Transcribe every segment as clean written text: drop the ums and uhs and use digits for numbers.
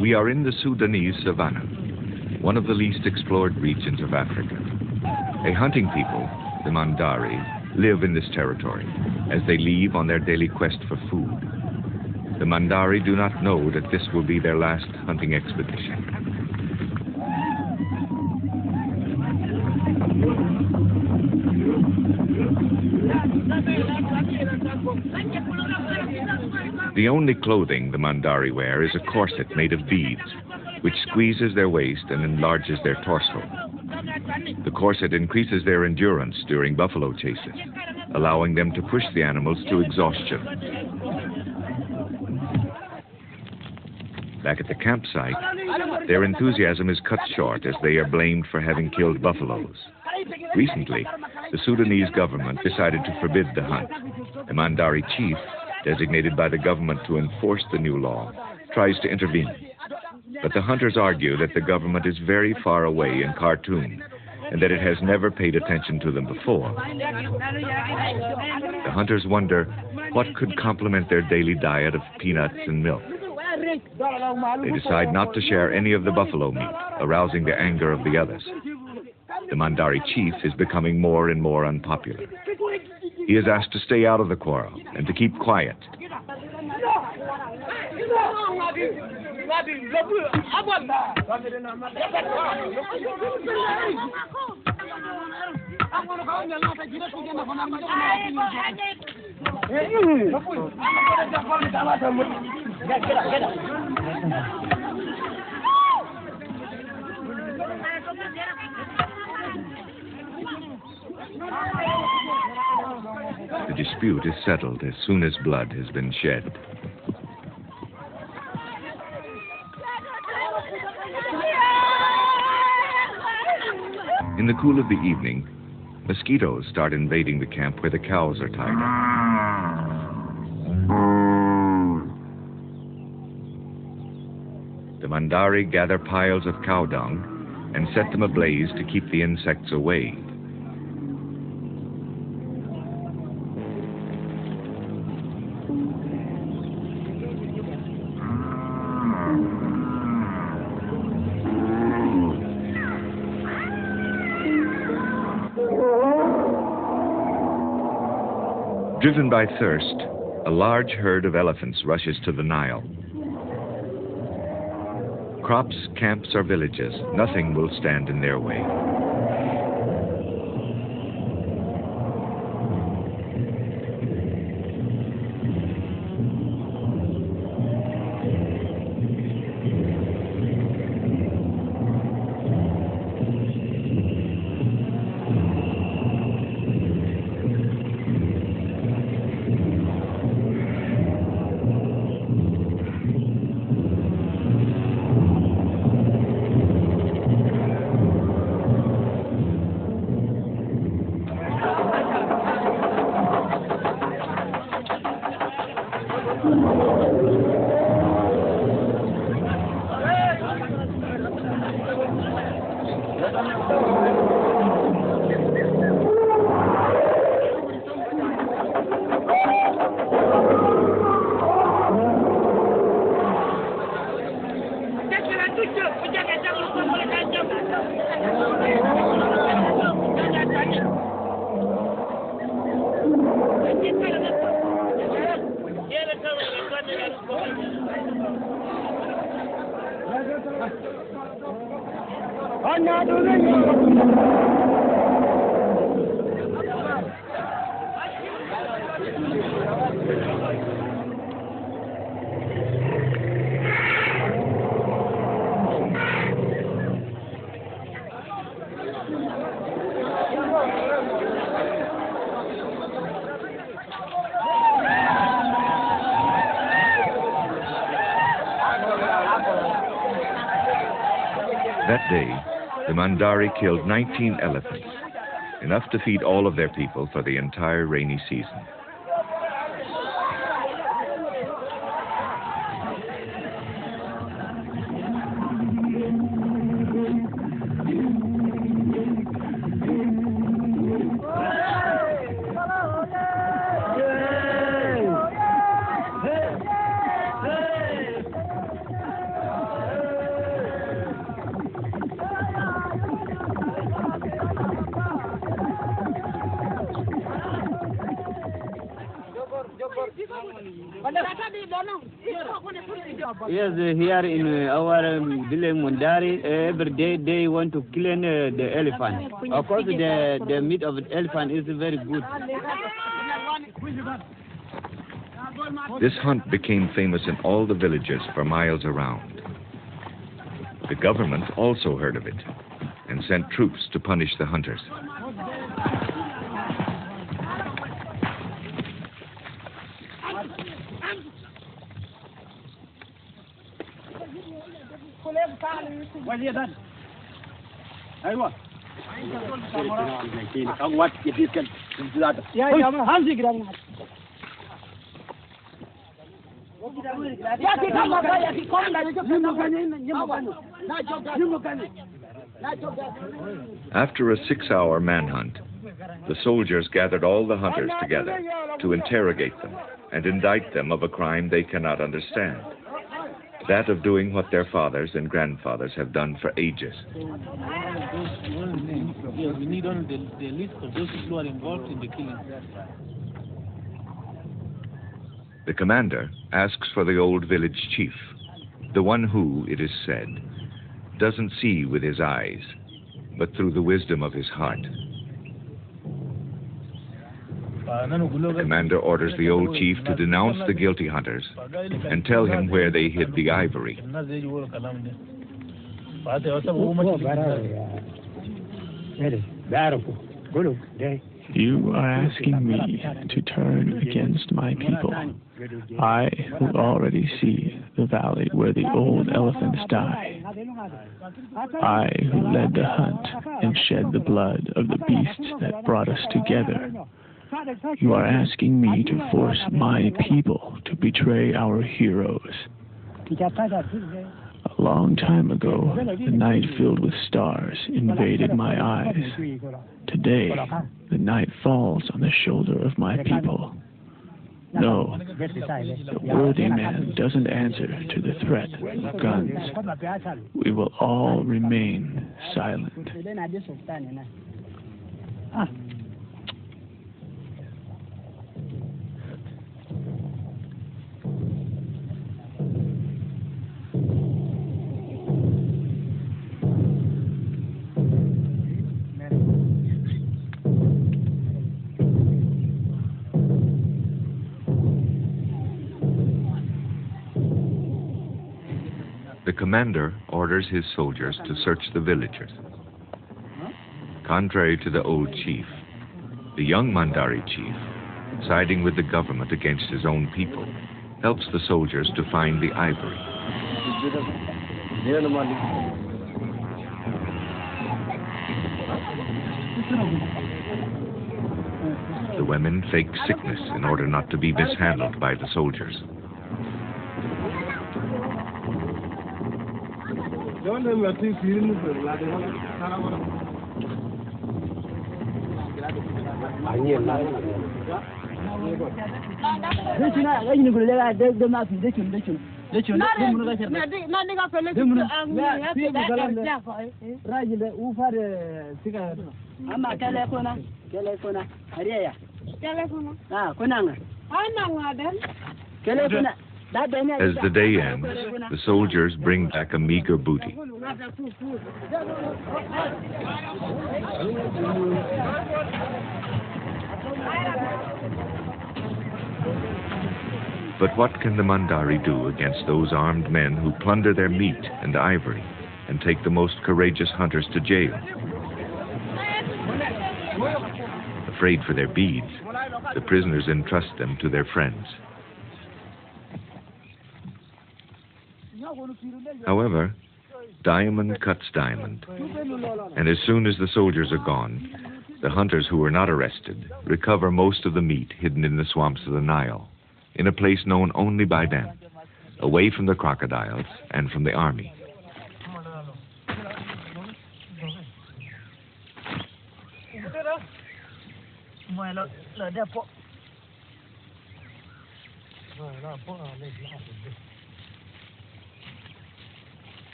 We are in the Sudanese savannah, one of the least explored regions of Africa. A hunting people, the Mandari, live in this territory as they leave on their daily quest for food. The Mandari do not know that this will be their last hunting expedition. The only clothing the Mandari wear is a corset made of beads, which squeezes their waist and enlarges their torso. The corset increases their endurance during buffalo chases, allowing them to push the animals to exhaustion. Back at the campsite, their enthusiasm is cut short as they are blamed for having killed buffaloes. Recently, the Sudanese government decided to forbid the hunt. The Mandari chief, designated by the government to enforce the new law, tries to intervene. But the hunters argue that the government is very far away in Khartoum and that it has never paid attention to them before. The hunters wonder what could complement their daily diet of peanuts and milk. They decide not to share any of the buffalo meat, arousing the anger of the others. The Mandari chief is becoming more and more unpopular. He is asked to stay out of the quarrel and to keep quiet. The dispute is settled as soon as blood has been shed. In the cool of the evening, mosquitoes start invading the camp where the cows are tied up. The Mandari gather piles of cow dung and set them ablaze to keep the insects away. Driven by thirst, a large herd of elephants rushes to the Nile. Crops, camps, or villages, nothing will stand in their way. That day, the Mandari killed 19 elephants, enough to feed all of their people for the entire rainy season. Yes, here in our village Mundari, every day they want to kill the elephant. Of course, the meat of the elephant is very good. This hunt became famous in all the villages for miles around. The government also heard of it and sent troops to punish the hunters. After a 6-hour manhunt, the soldiers gathered all the hunters together to interrogate them and indict them of a crime they cannot understand, that of doing what their fathers and grandfathers have done for ages. We need only the list of those who are involved in the killing. The commander asks for the old village chief, the one who, it is said, doesn't see with his eyes, but through the wisdom of his heart. The commander orders the old chief to denounce the guilty hunters and tell him where they hid the ivory. You are asking me to turn against my people. I who already see the valley where the old elephants die. I who led the hunt and shed the blood of the beasts that brought us together. You are asking me to force my people to betray our heroes. A long time ago, the night filled with stars invaded my eyes. Today, the night falls on the shoulder of my people. No, the worthy man doesn't answer to the threat of guns. We will all remain silent. The commander orders his soldiers to search the villagers. Contrary to the old chief, the young Mandari chief, siding with the government against his own people, helps the soldiers to find the ivory. The women fake sickness in order not to be mishandled by the soldiers. As the day ends, the soldiers bring back a meager booty. But what can the Mandari do against those armed men who plunder their meat and ivory and take the most courageous hunters to jail? Afraid for their beads, the prisoners entrust them to their friends. However, diamond cuts diamond, and as soon as the soldiers are gone, the hunters who were not arrested recover most of the meat hidden in the swamps of the Nile, in a place known only by them, away from the crocodiles and from the army.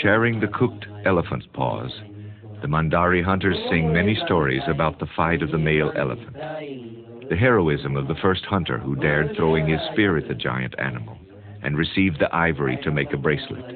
Sharing the cooked elephant paws, The Mandari hunters sing many stories about the fight of the male elephant, the heroism of the first hunter who dared throwing his spear at the giant animal and received the ivory to make a bracelet.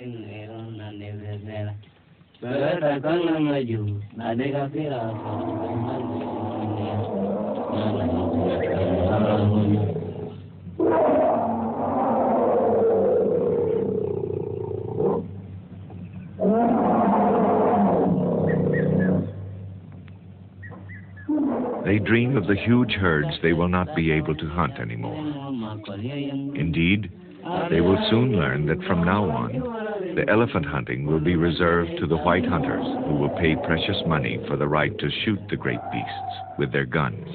They dream of the huge herds they will not be able to hunt anymore. Indeed, they will soon learn that from now on, the elephant hunting will be reserved to the white hunters who will pay precious money for the right to shoot the great beasts with their guns.